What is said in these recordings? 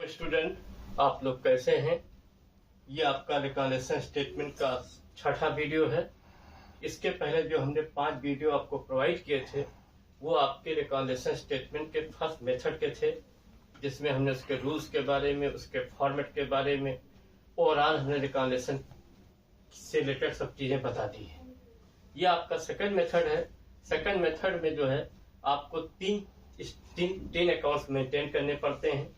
Student, आप लोग कैसे हैं? ये आपका रिकॉलेक्शन स्टेटमेंट का छठा वीडियो है। इसके पहले जो हमने 5 वीडियो आपको प्रोवाइड किए थे वो आपके रिकॉलेक्शन स्टेटमेंट के फर्स्ट मेथड के थे, जिसमें हमने उसके रूल्स के बारे में, उसके फॉर्मेट के बारे में, ओवरऑल हमने रिकॉलेक्शन से रिलेटेड सब चीजें बता दी है। ये आपका सेकंड मेथड है। सेकंड मेथड में जो है आपको तीन अकाउंट्स मेंटेन करने पड़ते हैं।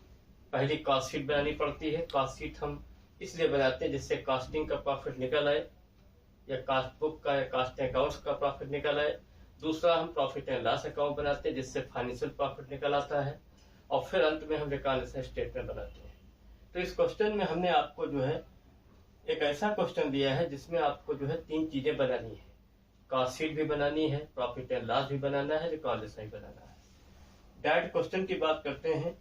पहली कॉस्ट शीट बनानी पड़ती है। कॉस्ट शीट हम इसलिए बनाते हैं जिससे कॉस्टिंग का प्रॉफिट निकल आए, या कॉस्ट बुक का या कॉस्ट अकाउंट्स का प्रॉफिट निकल आए। दूसरा, हम प्रॉफिट एंड लॉस अकाउंट बनाते हैं जिससे फाइनेंशियल प्रॉफिट निकल आता है। और फिर अंत में हम रिकॉलेक्शन स्टेटमेंट बनाते हैं। तो इस क्वेश्चन में हमने आपको जो है एक ऐसा क्वेश्चन दिया है जिसमें आपको जो है 3 चीजें बनानी है। कॉस्ट शीट भी बनानी है, प्रॉफिट एंड लॉस भी बनाना है, रिकॉलेक्शन भी बनाना है। डायरेक्ट क्वेश्चन की बात करते हैं।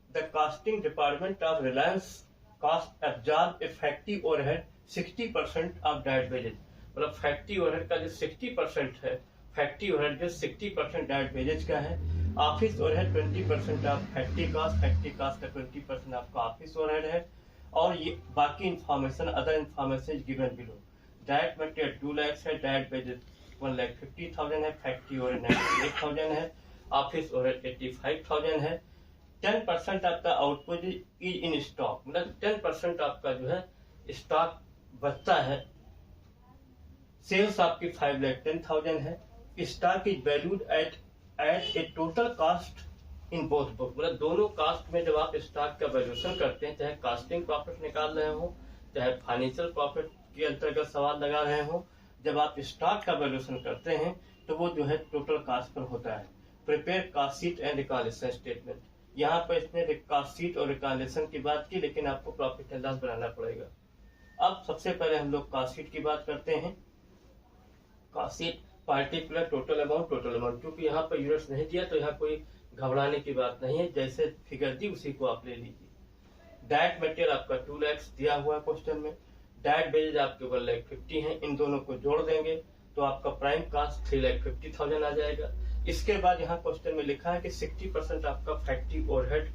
The costing department of Reliance cost absorb a factory overhead 60% of direct wages। मतलब फैक्ट्री ओवरहेड का जो 60% है, फैक्ट्री ओवरहेड जो 60% डायरेक्ट वेजेज का है। Office overhead 20% of factory cost का 20% आपका ऑफिस ओवरहेड है। और ये बाकी information, other information given below. Direct material 2 lakh है, डायरेक्ट वेजेज 1,50,000 है, फैक्ट्री ओवरहेड 98,000 है, ऑफिस ओवरहेड 85,000 है। 10% आपका आउटपुट इज इन स्टॉक, मतलब 10% आपका जो है स्टॉक बचता है। सेल्स आपकी 5,10,000 है। Stock is valued at A total cost in both book, मतलब दोनों कास्ट में जब आप स्टॉक का वैल्यूएशन करते हैं, चाहे कॉस्टिंग प्रॉफिट निकाल रहे हो, चाहे फाइनेंशियल प्रॉफिट के अंतर्गत सवाल लगा रहे हो, जब आप स्टॉक का वैल्यूएशन करते हैं तो वो जो है टोटल कॉस्ट पर होता है। Prepare cost sheet and reconciliation statement. यहाँ पर इसने कॉस्ट शीट और रिकॉलेक्शन की बात की, लेकिन आपको प्रॉफिट एंड लॉस बनाना पड़ेगा। अब सबसे पहले हम लोग कॉस्ट शीट की बात करते हैं। Cost sheet particular total amount, क्योंकि यहाँ पर यूनिट्स नहीं दिया तो यहाँ कोई घबराने की बात नहीं है, जैसे फिगर दी उसी को आप ले लीजिए। डायरेक्ट मटेरियल आपका 2 लाख दिया हुआ है क्वेश्चन में। डायरेक्ट वेजेज आपके 1,50,000 है। इन दोनों को जोड़ देंगे तो आपका प्राइम कास्ट 3,50,000 आ जाएगा। इसके बाद यहाँ क्वेश्चन में लिखा है कि 60% आपका फैक्ट्री ओवरहेड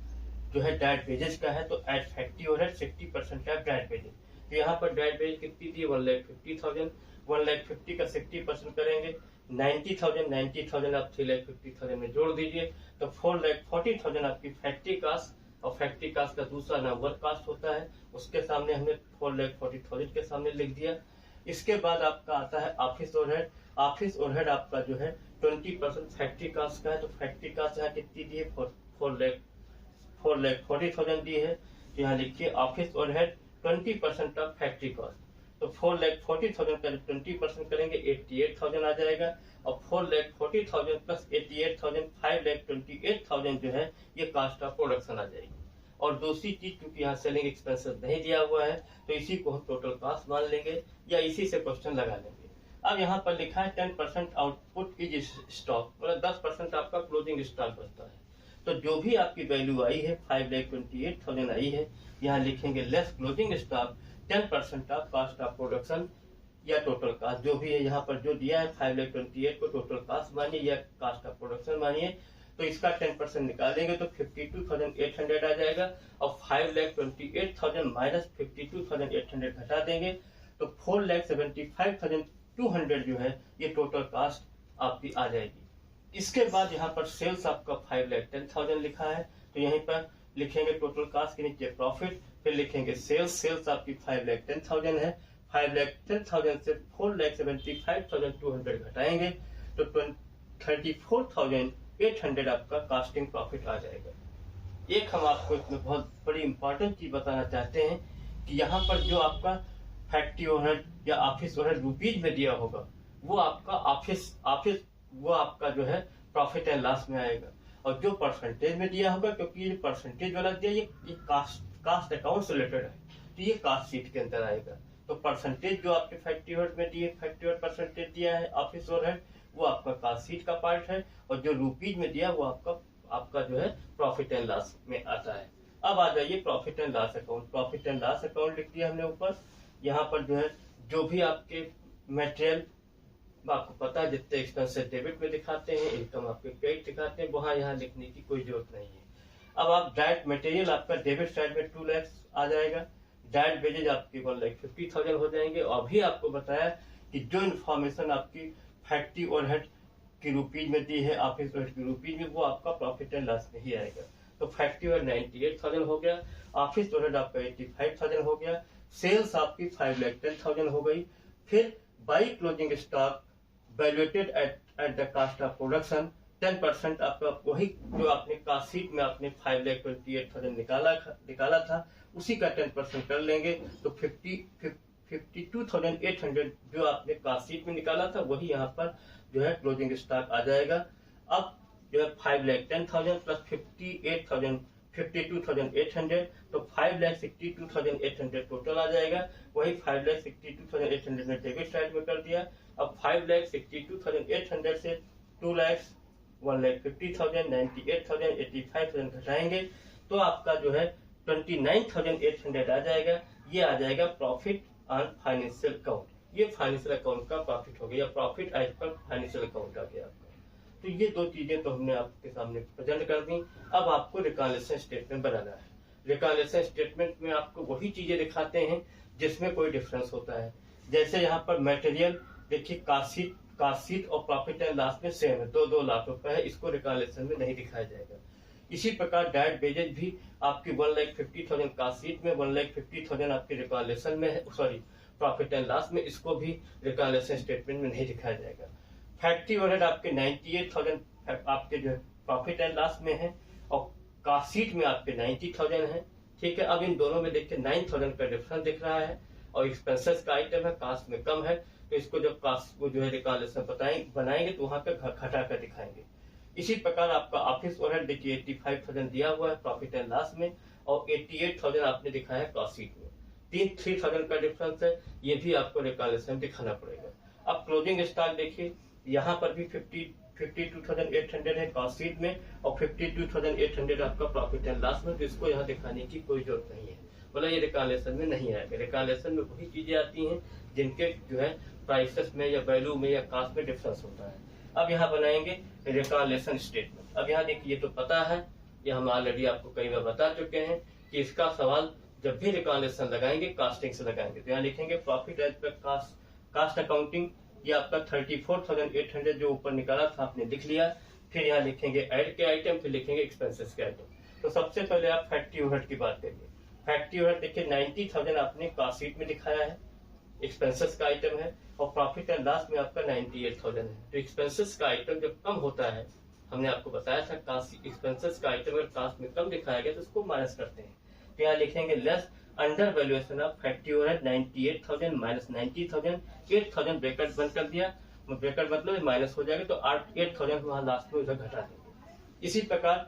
जो है डायरेक्ट वेजेज का है, तो एट फैक्ट्री ओवरहेड 60% है डायरेक्ट वेजेज। तो यहाँ पर डायरेक्ट वेजेज कितनी दी? 1,50,000। 1,50,000 का 60% करेंगे 90,000 आप 3,50,000 में जोड़ दीजिए तो 4,40,000 आपकी फैक्ट्री कास्ट। और फैक्ट्री कास्ट का दूसरा नाम वर्क कास्ट होता है, उसके सामने हमने 4,40,000 के सामने लिख दिया। इसके बाद आपका आता है ऑफिस ओवरहेड। ऑफिस ओवरहेड आपका जो है 20% फैक्ट्री कास्ट का है, तो फैक्ट्री कास्ट यहाँ कितनी दी है? 4,40,000 दी है। तो यहाँ लिखिए office overhead 20% of factory cost. तो 4,40,000 का 20% करेंगे 88,000 आ जाएगा। और 4,40,000 प्लस 88,000 5,28,000 जो है ये कास्ट ऑफ प्रोडक्शन आ जाएगी। और दूसरी चीज, क्योंकि यहाँ सेलिंग एक्सपेंसेस नहीं दिया हुआ है तो इसी को हम टोटल कास्ट मान लेंगे या इसी से क्वेश्चन लगा लेंगे। अब यहाँ पर लिखा है 10% आउटपुट इज स्टॉक, मतलब 10% आपका क्लोजिंग स्टॉक बचता है। तो जो भी आपकी वैल्यू आई है 5,28,000 आई है, यहाँ लिखेंगे less closing stock 10% of cost of production या टोटल कास्ट, जो भी है यहाँ पर जो दिया है 5,28,000 को टोटल कास्ट मानिए या कास्ट ऑफ प्रोडक्शन मानिए। तो इसका 10% निकालेंगे तो 52,800 आ जाएगा। और 5,28,000 माइनस 52,800 घटा देंगे तो 4,75,200 जो है ये टोटल कास्ट आपकी आ जाएगी। इसके बाद यहाँ पर सेल्स आपका 5,10,000 लिखा है, तो यहीं पर लिखेंगे टोटल कास्ट के नीचे प्रॉफिट, फिर लिखेंगे सेल्स। सेल्स आपकी 5,10,000 है। 5,10,000 से 4,75,200 घटाएंगे तो 34,800 आपका कास्टिंग प्रॉफिट आ जाएगा। एक हम आपको इसमें बहुत बड़ी इंपॉर्टेंट चीज बताना चाहते हैं कि यहाँ पर जो आपका फैक्ट्री ओवरहेड या ऑफिस ओवरहेड रुपीज में दिया होगा वो आपका ऑफिस वो आपका जो है प्रॉफिट एंड लॉस में आएगा। और जो परसेंटेज में दिया होगा, क्योंकि ये परसेंटेज वाला दिया ये कास्ट अकाउंट से रिलेटेड है, तो ये कास्ट शीट के अंदर आएगा। तो परसेंटेज जो आपके फैक्ट्री ओवरहेड में दिए, फैक्ट्री ओवरहेड परसेंटेज दिया है ऑफिस ओवरहेड, वो आपका कास्ट शीट का पार्ट है। और जो रुपीज में दिया वो आपका जो है प्रॉफिट एंड लॉस में आता है। अब आ जाइए profit and loss account. Profit and loss account लिख दिया हमने ऊपर। यहाँ पर जो है जो भी आपके मटेरियल, आपको पता है जितने एक्सपेंसेस डेबिट में दिखाते हैं, इनकम आपके क्रेडिट दिखाते हैं, वहां यहाँ लिखने की कोई जरूरत नहीं है। अब आप डायरेक्ट मटेरियल आपका डेबिट साइड में 2 लाख आ जाएगा, डायरेक्ट वेजेज आपकी 1,50,000 हो जाएंगे। और अभी आपको बताया कि जो इन्फॉर्मेशन आपकी फैक्ट्री ओवरहेड की रुपीज में दी है, ऑफिस ओवरहेड की रुपीज में, वो आपका प्रॉफिट एंड लॉस में ही आएगा। तो फैक्ट्री ओवरहेड 98,000 हो गया, ऑफिस ओवरहेड आपका 85,000 हो गया, सेल्स आपकी 5,10,000 हो गई। फिर by closing stock valuated at the cost of production 10% आपका वही जो आपने कास्ट शीट में आपने 5,28,000 निकाला था उसी का 10% कर लेंगे तो 52,800 जो आपने कास्ट शीट में निकाला था वही यहाँ पर जो है क्लोजिंग स्टॉक आ जाएगा। अब जो है 5,10,000 प्लस 52,800 तो 5,62,800 टोटल आ जाएगा। वही 5,62,800 ने डेबिट साइड में कर दिया। अब 5,62,800 से 2,01,50,000 98,000 85,000 घटाएंगे तो आपका जो है 29,800 आ जाएगा। ये आ जाएगा प्रॉफिट ऑन फाइनेंशियल अकाउंट। ये फाइनेंशियल अकाउंट का प्रॉफिट हो गया, profit as per financial account आ गया आपका। तो ये दो चीजें तो हमने आपके सामने प्रेजेंट कर दी। अब आपको रिकॉन्सिलिएशन स्टेटमेंट बनाना है। रिकॉन्सिलिएशन स्टेटमेंट में आपको वही चीजें दिखाते हैं जिसमें कोई डिफरेंस होता है। जैसे यहाँ पर मटेरियल देखिए कास्ट शीट और प्रॉफिट एंड लॉस में सेम है, 2 लाख रुपए है, इसको रिकॉन्सिलिएशन में नहीं दिखाया जाएगा। इसी प्रकार डायरेक्ट वेजेज भी आपकी 1,50,000 कास्ट शीट में 1,50,000 आपकी रिकॉन्सिलिएशन में है, सॉरी प्रॉफिट एंड लॉस में, इसको भी रिकॉन्सिलिएशन स्टेटमेंट में नहीं दिखाया जाएगा। फैक्ट्री ओवरहेड आपके 98,000 आपके जो है प्रॉफिट एंड लॉस में है और कास्ट शीट में आपके 90,000 है। ठीक है, अब इन दोनों में देखिए 9,000 का डिफरेंस दिख रहा है और एक्सपेंसेस का आइटम है, कास्ट में कम है, तो इसको जब कास्ट को जो है रिकॉन्सिलिएशन बनाएंगे तो वहां पे घटा कर दिखाएंगे। इसी प्रकार आपका ऑफिस ओवरहेड देखिए 85,000 दिया हुआ है प्रॉफिट एंड लॉस में और 88,000 आपने दिखाया है कास्ट शीट में। 3,000 का डिफरेंस है, ये भी आपको रिकॉन्सिलिएशन दिखाना पड़ेगा। अब क्लोजिंग स्टॉक देखिए यहाँ पर भी 52,800 है कास्ट शीट में और 52,800 आपका प्रॉफिट एंड लॉस में, तो इसको यहाँ दिखाने की कोई जरूरत नहीं है, बोला ये रिकॉन्सिलिएशन में नहीं आएगा। रिकॉन्सिलिएशन में वही चीजें आती हैं जिनके जो है प्राइसेस में या वैल्यू में या कास्ट में डिफरेंस होता है। अब यहाँ बनाएंगे रिकॉन्सिलिएशन स्टेटमेंट। अब यहाँ देखिए ये तो पता है, ये हम ऑलरेडी आपको कई बार बता चुके हैं कि इसका सवाल जब भी रिकॉन्सिलिएशन लगाएंगे कास्टिंग से लगाएंगे। तो यहाँ लिखेंगे profit as per cost accounting, ये आपका 34,800 जो ऊपर निकाला था आपने लिख लिया। फिर यहाँ लिखेंगे ऐड के आइटम, फिर लिखेंगे एक्सपेंसेस के आइटम। तो सबसे पहले आप फैक्ट्री ओवरहेड की बात करिए। फैक्ट्री ओवरहेड देखिए 90,000 आपने कास्ट शीट में दिखाया है, एक्सपेंसेस का आइटम है और प्रॉफिट एंड लॉस में आपका 98,000 है। तो एक्सपेंसेस का आइटम जब कम होता है, हमने आपको बताया था कास्ट एक्सपेंसेस का आइटम अगर कास्ट में कम दिखाया गया तो उसको माइनस करते हैं। तो यहाँ लिखेंगे less under valuation of factory overhead 98,000 minus 90,000, 8,000 bracket बंद कर दिया, ब्रैकेट मतलब माइनस हो जाएगा तो 8,000 वहां लास्ट में उधर घटा देंगे। इसी प्रकार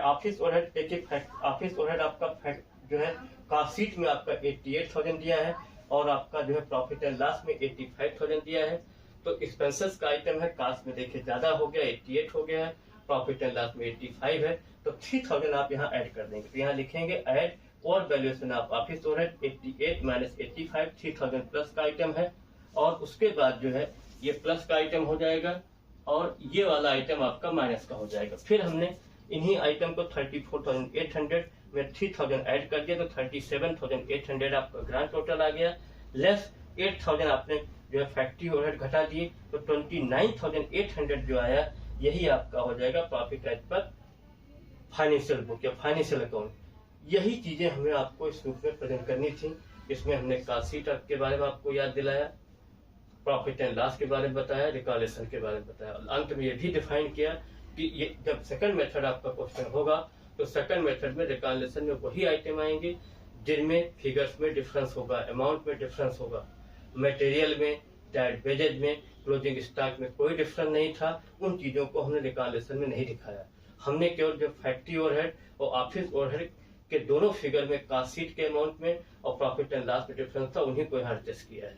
ऑफिस ओवरहेड देखिए, ऑफिस ओवरहेड आपका जो है कास्ट शीट में आपका 88,000 दिया है और आपका जो है प्रॉफिट एंड लॉस में 85,000 दिया है। तो एक्सपेंसेस का आइटम है, कास्ट में देखिए ज्यादा हो गया 88 हो गया है, प्रॉफिट एंड लॉस में 85 है, तो 3,000 आप यहाँ ऐड कर देंगे। तो यहाँ लिखेंगे ऐड और valuation of office overhead 88 minus 85, 3,000 plus का आइटम है और उसके बाद जो है ये प्लस का आइटम हो जाएगा और ये वाला आइटम आपका माइनस का हो जाएगा। फिर हमने इन्हीं आइटम को 34,800 में 3,000 ऐड कर दिया तो 37,800 आपका ग्रांड टोटल आ गया। लेस 8,000 आपने जो है फैक्ट्री ओवरहेड घटा दिए तो 29,800 जो आया यही आपका हो जाएगा profit as per financial book या फाइनेंशियल अकाउंट। यही चीजें हमें आपको इस रूप में प्रेजेंट करनी थी। इसमें हमने कास्ट शीट के बारे में आपको याद दिलाया, प्रॉफिट एंड लॉस के बारे में बताया, रिकॉन्सिलिएशन के बारे में बताया। अंत में ये भी डिफाइन किया कि ये जब सेकंड मेथड आपका क्वेश्चन होगा तो सेकंड मेथड में रिकॉन्सिलिएशन में वही आइटम आएंगे जिनमें फिगर्स में डिफरेंस होगा, अमाउंट में डिफरेंस होगा, मटेरियल में, डायरेक्ट वेजेज में, क्लोजिंग स्टॉक में कोई डिफरेंस नहीं था। उन चीजों को हमने रिकॉन्सिलिएशन में नहीं दिखाया। हमने केवल जो फैक्ट्री ओवरहेड और ऑफिस ओवरहेड के दोनों फिगर में कास्ट शीट के अमाउंट में और प्रॉफिट एंड लॉस में डिफरेंस था उन्हीं को यहाँ एडजस्ट किया है।